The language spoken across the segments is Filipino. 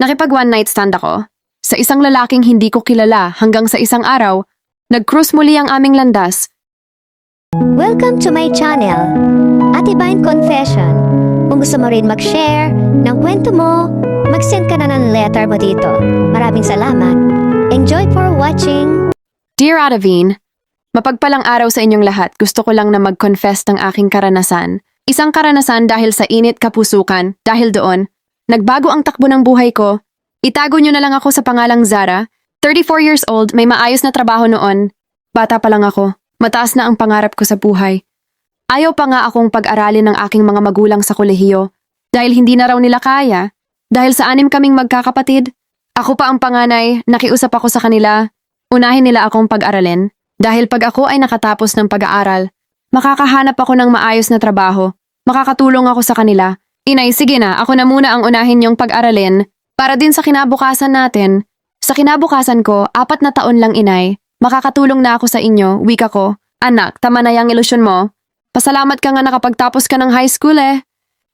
Nakipag one night stand ako sa isang lalaking hindi ko kilala hanggang sa isang araw, nag-cruise muli ang aming landas. Welcome to my channel, Ate Vine Confession. Kung gusto mo rin mag-share ng kwento mo, mag-send ka na ng letter mo dito. Maraming salamat. Enjoy for watching. Dear Adavine, mapagpalang araw sa inyong lahat. Gusto ko lang na mag-confess ng aking karanasan. Isang karanasan dahil sa init kapusukan. Dahil doon, nagbago ang takbo ng buhay ko. Itago nyo na lang ako sa pangalang Zara. 34 years old, may maayos na trabaho noon. Bata pa lang ako. Mataas na ang pangarap ko sa buhay. Ayaw pa nga akong pag-aralin ng aking mga magulang sa kolehiyo. Dahil hindi na raw nila kaya. Dahil sa 6 kaming magkakapatid. Ako pa ang panganay, nakiusap ako sa kanila. Unahin nila akong pag-aralin. Dahil pag ako ay nakatapos ng pag-aaral, makakahanap ako ng maayos na trabaho. Makakatulong ako sa kanila. Inay, sige na, ako na muna ang unahin yung pag-aralin. Para din sa kinabukasan natin. Sa kinabukasan ko, 4 na taon lang inay. Makakatulong na ako sa inyo, wika ko. Anak, tama na yung ilusyon mo. Pasalamat ka nga nakapagtapos ka ng high school eh.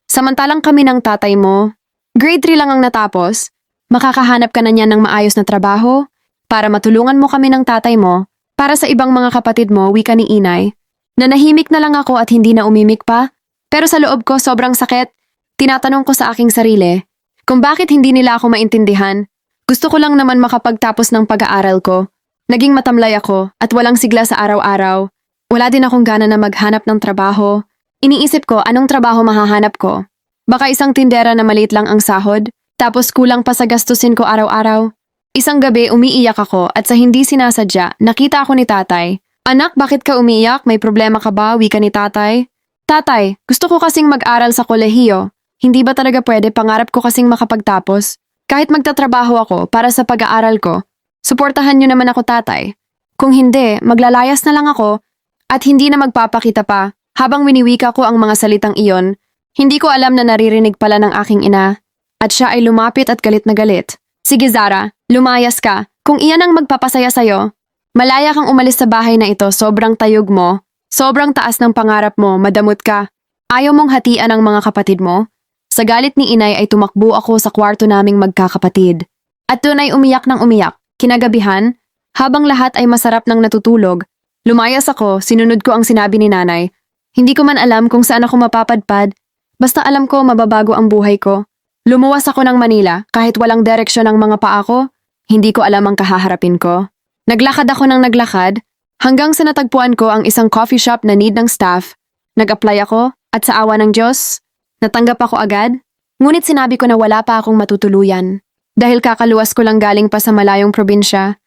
Samantalang kami ng tatay mo. Grade 3 lang ang natapos. Makakahanap ka na niyan ng maayos na trabaho para matulungan mo kami ng tatay mo. Para sa ibang mga kapatid mo, wika ni inay. Nanahimik na lang ako at hindi na umimik pa. Pero sa loob ko sobrang sakit. Tinatanong ko sa aking sarili kung bakit hindi nila ako maintindihan. Gusto ko lang naman makapagtapos ng pag-aaral ko. Naging matamlay ako at walang sigla sa araw-araw. Wala din akong gana na maghanap ng trabaho. Iniisip ko anong trabaho mahahanap ko. Baka isang tindera na maliit lang ang sahod, tapos kulang pa sa gastusin ko araw-araw. Isang gabi umiiyak ako at sa hindi sinasadya, nakita ako ni tatay. Anak, bakit ka umiiyak? May problema ka ba? Wika ni tatay. Tatay, gusto ko kasing mag-aral sa kolehiyo. Hindi ba talaga pwede? Pangarap ko kasing makapagtapos. Kahit magtatrabaho ako para sa pag-aaral ko. Suportahan niyo naman ako, tatay. Kung hindi, maglalayas na lang ako at hindi na magpapakita pa. Habang winiwika ko ang mga salitang iyon, hindi ko alam na naririnig pala ng aking ina. At siya ay lumapit at galit na galit. Sige Zara, lumayas ka. Kung iyan ang magpapasaya sa'yo, malaya kang umalis sa bahay na ito. Sobrang tayog mo. Sobrang taas ng pangarap mo, madamot ka. Ayaw mong hatian ang mga kapatid mo? Sa galit ni inay ay tumakbo ako sa kwarto naming magkakapatid. At doon ay umiyak ng umiyak. Kinagabihan, habang lahat ay masarap nang natutulog, lumayas ako, sinunod ko ang sinabi ni nanay. Hindi ko man alam kung saan ako mapapadpad, basta alam ko mababago ang buhay ko. Lumuwas ako ng Manila kahit walang direksyon ang mga paa ko, hindi ko alam ang kahaharapin ko. Naglakad ako ng naglakad, hanggang sa natagpuan ko ang isang coffee shop na need ng staff. Nag-apply ako at sa awa ng Diyos, natanggap ako agad, ngunit sinabi ko na wala pa akong matutuluyan. Dahil kakaluwas ko lang galing pa sa malayong probinsya.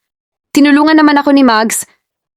Tinulungan naman ako ni Mags,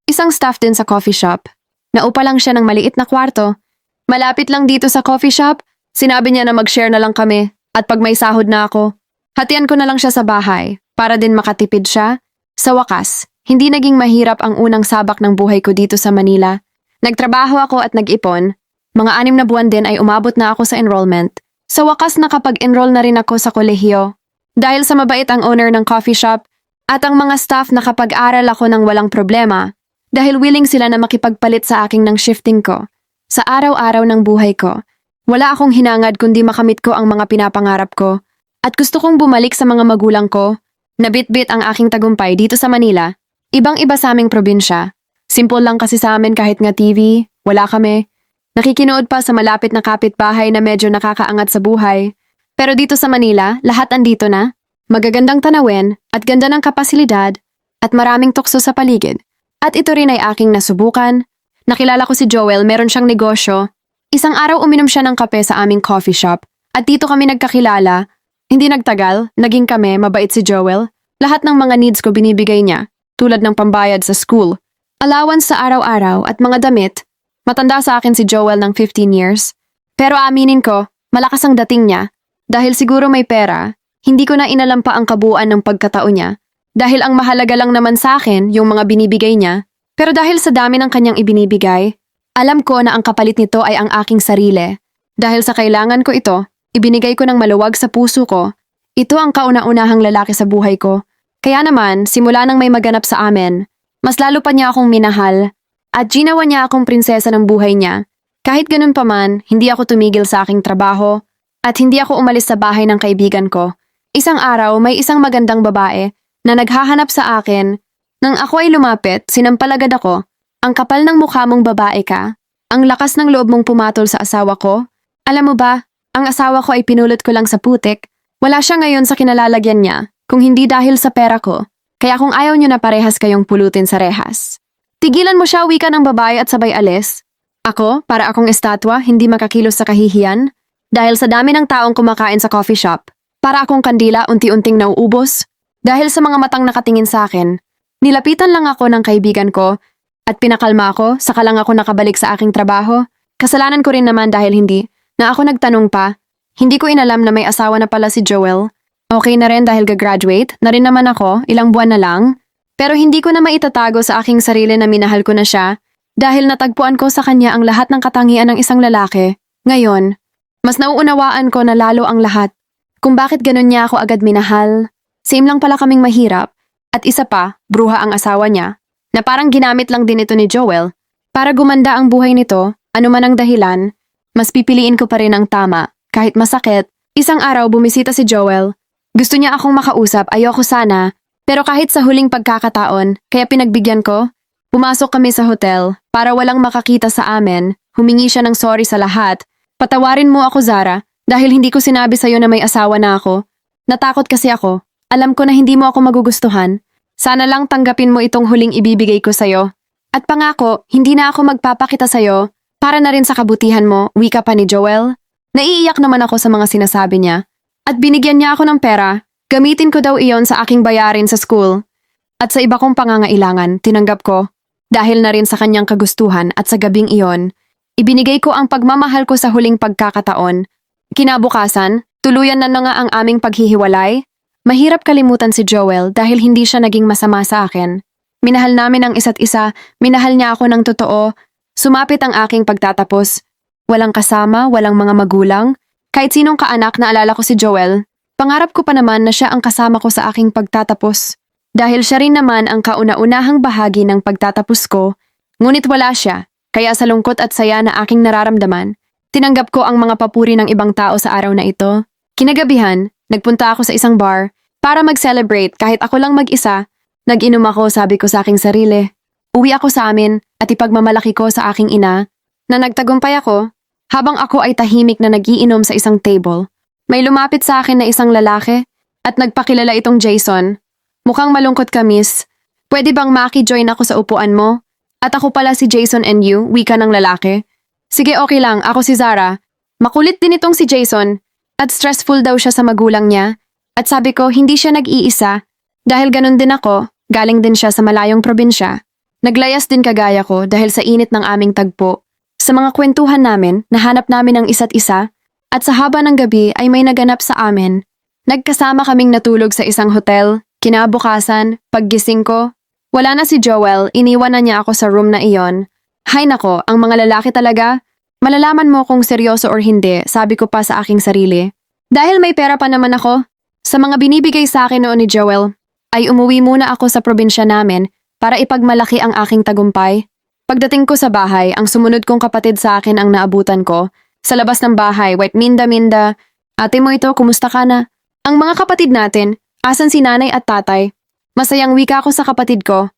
isang staff din sa coffee shop. Naupa lang siya ng maliit na kwarto. Malapit lang dito sa coffee shop, sinabi niya na mag-share na lang kami at pag may sahod na ako, hatian ko na lang siya sa bahay para din makatipid siya. Sa wakas, hindi naging mahirap ang unang sabak ng buhay ko dito sa Manila. Nagtrabaho ako at nag-ipon. Mga 6 na buwan din ay umabot na ako sa enrollment. Sa wakas nakapag-enroll na rin ako sa kolehiyo. Dahil sa mabait ang owner ng coffee shop at ang mga staff nakapag-aral ako ng walang problema dahil willing sila na makipagpalit sa aking ng shifting ko. Sa araw-araw ng buhay ko, wala akong hinangad kundi makamit ko ang mga pinapangarap ko at gusto kong bumalik sa mga magulang ko. Nabitbit ang aking tagumpay dito sa Manila, ibang-iba sa aming probinsya. Simple lang kasi sa amin kahit nga TV, wala kami. Nakikinood pa sa malapit na kapitbahay na medyo nakakaangat sa buhay. Pero dito sa Manila, lahat andito na. Magagandang tanawin at ganda ng kapasilidad at maraming tukso sa paligid. At ito rin ay aking nasubukan. Nakilala ko si Joel, meron siyang negosyo. Isang araw uminom siya ng kape sa aming coffee shop. At dito kami nagkakilala. Hindi nagtagal, naging kami, mabait si Joel. Lahat ng mga needs ko binibigay niya, tulad ng pambayad sa school, allowance sa araw-araw at mga damit. Matanda sa akin si Joel ng 15 years. Pero aminin ko, malakas ang dating niya. Dahil siguro may pera, hindi ko na inalam pa ang kabuuan ng pagkatao niya. Dahil ang mahalaga lang naman sa akin yung mga binibigay niya. Pero dahil sa dami ng kanyang ibinibigay, alam ko na ang kapalit nito ay ang aking sarili. Dahil sa kailangan ko ito, ibinigay ko ng maluwag sa puso ko. Ito ang kauna-unahang lalaki sa buhay ko. Kaya naman, simula nang may maganap sa amin, mas lalo pa niya akong minahal. At ginawa niya akong prinsesa ng buhay niya. Kahit ganun pa man, hindi ako tumigil sa aking trabaho. At hindi ako umalis sa bahay ng kaibigan ko. Isang araw, may isang magandang babae na naghahanap sa akin. Nang ako ay lumapit, sinampalagad ako. Ang kapal ng mukha mong babae ka. Ang lakas ng loob mong pumatol sa asawa ko. Alam mo ba, ang asawa ko ay pinulot ko lang sa putik. Wala siya ngayon sa kinalalagyan niya, kung hindi dahil sa pera ko. Kaya kung ayaw niyo na parehas kayong pulutin sa rehas. Tigilan mo siya, wika ng babae at sabay alis. Ako, para akong estatwa, hindi makakilos sa kahihiyan. Dahil sa dami ng taong kumakain sa coffee shop. Para akong kandila unti-unting nauubos. Dahil sa mga matang nakatingin sa akin. Nilapitan lang ako ng kaibigan ko at pinakalma ako, saka lang ako nakabalik sa aking trabaho. Kasalanan ko rin naman dahil hindi na ako nagtanong pa. Hindi ko inalam na may asawa na pala si Joel. Okay na rin dahil gagraduate, na rin naman ako, ilang buwan na lang. Pero hindi ko na maitatago sa aking sarili na minahal ko na siya dahil natagpuan ko sa kanya ang lahat ng katangian ng isang lalaki. Ngayon, mas nauunawaan ko na lalo ang lahat kung bakit ganun niya ako agad minahal. Same lang pala kaming mahirap. At isa pa, bruha ang asawa niya, na parang ginamit lang din ito ni Joel. Para gumanda ang buhay nito, ano man ang dahilan, mas pipiliin ko pa rin ang tama, kahit masakit. Isang araw bumisita si Joel. Gusto niya akong makausap, ayoko sana, pero kahit sa huling pagkakataon, kaya pinagbigyan ko. Pumasok kami sa hotel, para walang makakita sa amin, humingi siya ng sorry sa lahat. Patawarin mo ako, Zara, dahil hindi ko sinabi sa'yo na may asawa na ako. Natakot kasi ako. Alam ko na hindi mo ako magugustuhan. Sana lang tanggapin mo itong huling ibibigay ko sa'yo. At pangako, hindi na ako magpapakita sa'yo para na rin sa kabutihan mo, wika pa ni Joel. Naiiyak naman ako sa mga sinasabi niya. At binigyan niya ako ng pera. Gamitin ko daw iyon sa aking bayarin sa school. At sa iba kong pangangailangan, tinanggap ko. Dahil na rin sa kanyang kagustuhan at sa gabing iyon, ibinigay ko ang pagmamahal ko sa huling pagkakataon. Kinabukasan, tuluyan na nga ang aming paghihiwalay. Mahirap kalimutan si Joel dahil hindi siya naging masama sa akin. Minahal namin ang isa't isa, minahal niya ako ng totoo. Sumapit ang aking pagtatapos. Walang kasama, walang mga magulang. Kahit sinong kaanak na alala ko si Joel, pangarap ko pa naman na siya ang kasama ko sa aking pagtatapos. Dahil siya rin naman ang kauna-unahang bahagi ng pagtatapos ko, ngunit wala siya, kaya sa lungkot at saya na aking nararamdaman, tinanggap ko ang mga papuri ng ibang tao sa araw na ito. Kinagabihan, nagpunta ako sa isang bar para mag-celebrate kahit ako lang mag-isa. Nag-inom ako, sabi ko sa aking sarili. Uwi ako sa amin at ipagmamalaki ko sa aking ina na nagtagumpay ako habang ako ay tahimik na nag-iinom sa isang table. May lumapit sa akin na isang lalaki at nagpakilala itong Jason. Mukhang malungkot ka, miss. Pwede bang maki-join ako sa upuan mo? At ako pala si Jason and you, wika ng lalaki. Sige, okay lang, ako si Zara. Makulit din itong si Jason. At stressful daw siya sa magulang niya. At sabi ko, hindi siya nag-iisa. Dahil ganun din ako, galing din siya sa malayong probinsya. Naglayas din kagaya ko dahil sa init ng aming tagpo. Sa mga kwentuhan namin, nahanap namin ang isa't isa. At sa haba ng gabi ay may naganap sa amin. Nagkasama kaming natulog sa isang hotel. Kinabukasan, paggising ko, wala na si Joel, iniwan na niya ako sa room na iyon. Hay nako, ang mga lalaki talaga. Malalaman mo kung seryoso or hindi, sabi ko pa sa aking sarili. Dahil may pera pa naman ako, sa mga binibigay sa akin noon ni Joel, ay umuwi muna ako sa probinsya namin para ipagmalaki ang aking tagumpay. Pagdating ko sa bahay, ang sumunod kong kapatid sa akin ang naabutan ko. Sa labas ng bahay, white minda-minda. Ate mo ito, kumusta ka na? Ang mga kapatid natin, asan si nanay at tatay? Masayang wika ako sa kapatid ko.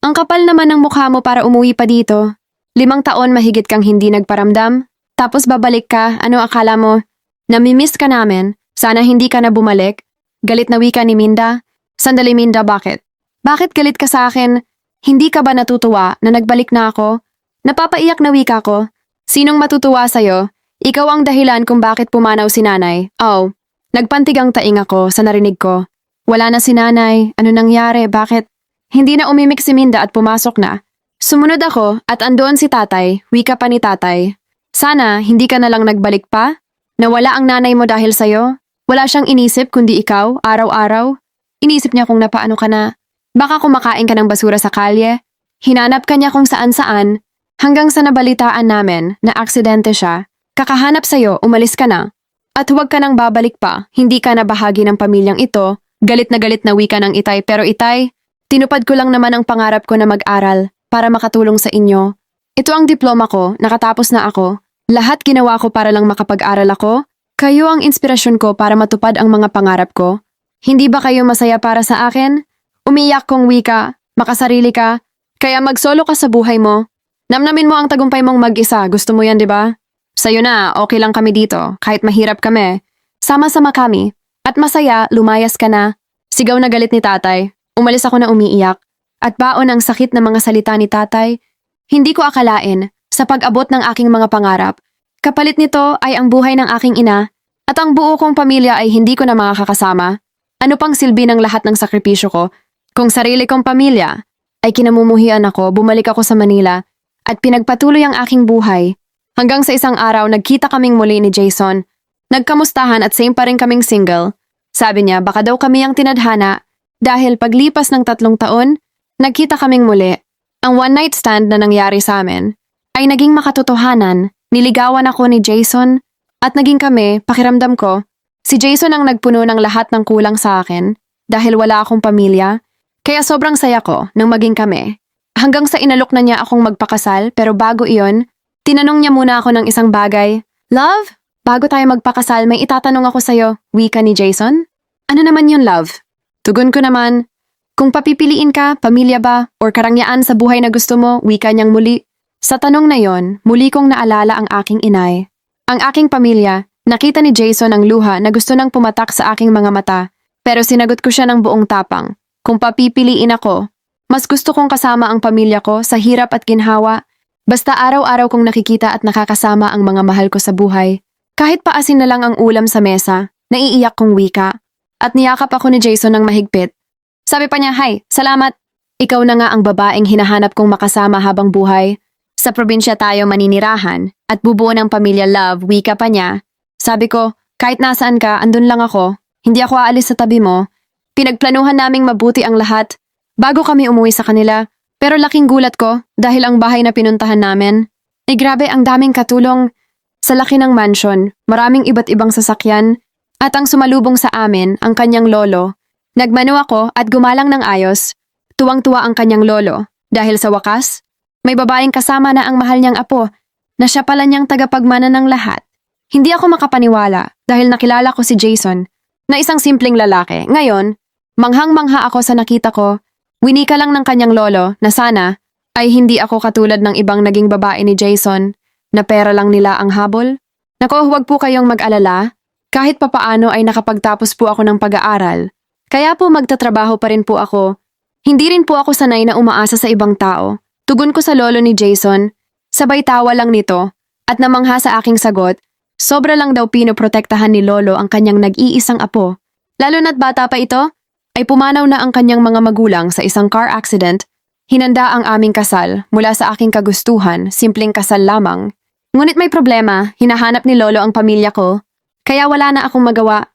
Ang kapal naman ng mukha mo para umuwi pa dito. 5 taon mahigit kang hindi nagparamdam. Tapos babalik ka, ano akala mo? Namimiss ka namin, sana hindi ka na bumalik. Galit na wika ni Minda. Sandali Minda, bakit? Bakit galit ka sa akin? Hindi ka ba natutuwa na nagbalik na ako? Napapaiyak na wika ko. Sinong matutuwa sa'yo? Ikaw ang dahilan kung bakit pumanaw si nanay. Oh, nagpantigang taing ako sa narinig ko. Wala na si nanay, ano nangyari, bakit? Hindi na umimik si Minda at pumasok na. Sumunod ako at andoon si tatay, wika pa ni tatay. Sana hindi ka na lang nagbalik pa? Nawala ang nanay mo dahil sa'yo? Wala siyang inisip kundi ikaw, araw-araw? Inisip niya kung napaano ka na. Baka kumakain ka ng basura sa kalye. Hinanap ka niya kung saan-saan. Hanggang sa nabalitaan namin na aksidente siya. Kakahanap sa'yo, umalis ka na. At huwag ka nang babalik pa, hindi ka na bahagi ng pamilyang ito. Galit na wika ng itay, pero itay, tinupad ko lang naman ang pangarap ko na mag-aral para makatulong sa inyo. Ito ang diploma ko, nakatapos na ako. Lahat ginawa ko para lang makapag-aral ako. Kayo ang inspirasyon ko para matupad ang mga pangarap ko. Hindi ba kayo masaya para sa akin? Umiyak kong wika, makasarili ka, kaya magsolo ka sa buhay mo. Namnamin mo ang tagumpay mong mag-isa, gusto mo yan, di ba? Sa'yo na, okay lang kami dito, kahit mahirap kami. Sama-sama kami, at masaya, lumayas ka na. Sigaw na galit ni tatay, umalis ako na umiiyak, at baon ang sakit na mga salita ni tatay. Hindi ko akalain, sa pag-abot ng aking mga pangarap, kapalit nito ay ang buhay ng aking ina, at ang buo kong pamilya ay hindi ko na makakasama. Ano pang silbi ng lahat ng sakripisyo ko? Kung sarili kong pamilya, ay kinamumuhian ako, bumalik ako sa Manila, at pinagpatuloy ang aking buhay. Hanggang sa isang araw, nagkita kaming muli ni Jason. Nagkamustahan at same pa rin kaming single. Sabi niya, baka daw kami ang tinadhana, dahil paglipas ng 3 taon, nagkita kaming muli. Ang one-night stand na nangyari sa amin, ay naging makatotohanan. Niligawan ako ni Jason, at naging kami, pakiramdam ko, si Jason ang nagpuno ng lahat ng kulang sa akin, dahil wala akong pamilya. Kaya sobrang saya ko nang maging kami. Hanggang sa inalok na niya akong magpakasal, pero bago iyon, tinanong niya muna ako ng isang bagay. Love, bago tayo magpakasal, may itatanong ako sa'yo, wika ni Jason? Ano naman yun, love? Tugon ko naman, kung papipiliin ka, pamilya ba, or karangyaan sa buhay na gusto mo, wika niyang muli. Sa tanong na yon, muli kong naalala ang aking inay. Ang aking pamilya, nakita ni Jason ang luha na gusto nang pumatak sa aking mga mata, pero sinagot ko siya ng buong tapang. Kung papipiliin ako, mas gusto kong kasama ang pamilya ko sa hirap at ginhawa, basta araw-araw kong nakikita at nakakasama ang mga mahal ko sa buhay. Kahit paasin na lang ang ulam sa mesa, naiiyak kong wika, at niyakap ako ni Jason ng mahigpit. Sabi pa niya, "Hay, salamat. Ikaw na nga ang babaeng hinahanap kong makasama habang buhay. Sa probinsya tayo maninirahan, at bubuo ng pamilya, love," wika pa niya. Sabi ko, kahit nasaan ka, andun lang ako. Hindi ako aalis sa tabi mo. Pinagplanuhan naming mabuti ang lahat bago kami umuwi sa kanila, pero laking gulat ko dahil ang bahay na pinuntahan namin, ay grabe ang daming katulong. Sa laki ng mansion, maraming iba't ibang sasakyan, at ang sumalubong sa amin, ang kanyang lolo. Nagmano ako at gumalang ng ayos. Tuwang-tuwa ang kanyang lolo dahil sa wakas, may babaeng kasama na ang mahal niyang apo na siya pala niyang tagapagmana ng lahat. Hindi ako makapaniwala dahil nakilala ko si Jason na isang simpleng lalaki. Ngayon, manghang-mangha ako sa nakita ko. Winika lang ng kanyang lolo na sana ay hindi ako katulad ng ibang naging babae ni Jason na pera lang nila ang habol. Nako, huwag po kayong mag-alala. Kahit papaano ay nakapagtapos po ako ng pag-aaral. Kaya po magtatrabaho pa rin po ako. Hindi rin po ako sanay na umaasa sa ibang tao. Tugon ko sa lolo ni Jason. Sabay tawa lang nito at namangha sa aking sagot. Sobra lang daw pinoprotektahan ni lolo ang kanyang nag-iisang apo. Lalo na't bata pa ito, ay pumanaw na ang kanyang mga magulang sa isang car accident. Hinanda ang aming kasal mula sa aking kagustuhan, simpleng kasal lamang. Ngunit may problema, hinahanap ni lolo ang pamilya ko. Kaya wala na akong magawa,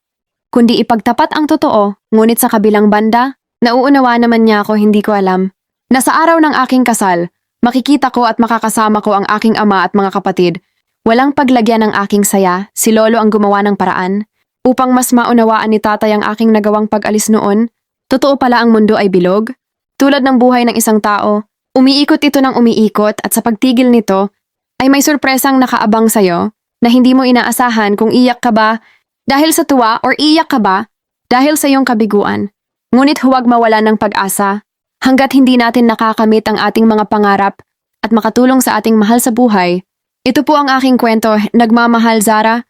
kundi ipagtapat ang totoo, ngunit sa kabilang banda, nauunawa naman niya ako, hindi ko alam. Na sa araw ng aking kasal, makikita ko at makakasama ko ang aking ama at mga kapatid. Walang paglagyan ng aking saya, si lolo ang gumawa ng paraan. Upang mas maunawaan ni tatay ang aking nagawang pag-alis noon, totoo pala ang mundo ay bilog. Tulad ng buhay ng isang tao, umiikot ito ng umiikot at sa pagtigil nito, ay may sorpresang nakaabang sa'yo na hindi mo inaasahan kung iyak ka ba dahil sa tuwa or iyak ka ba dahil sa iyong kabiguan. Ngunit huwag mawala ng pag-asa hanggat hindi natin nakakamit ang ating mga pangarap at makatulong sa ating mahal sa buhay. Ito po ang aking kwento, nagmamahal Zara.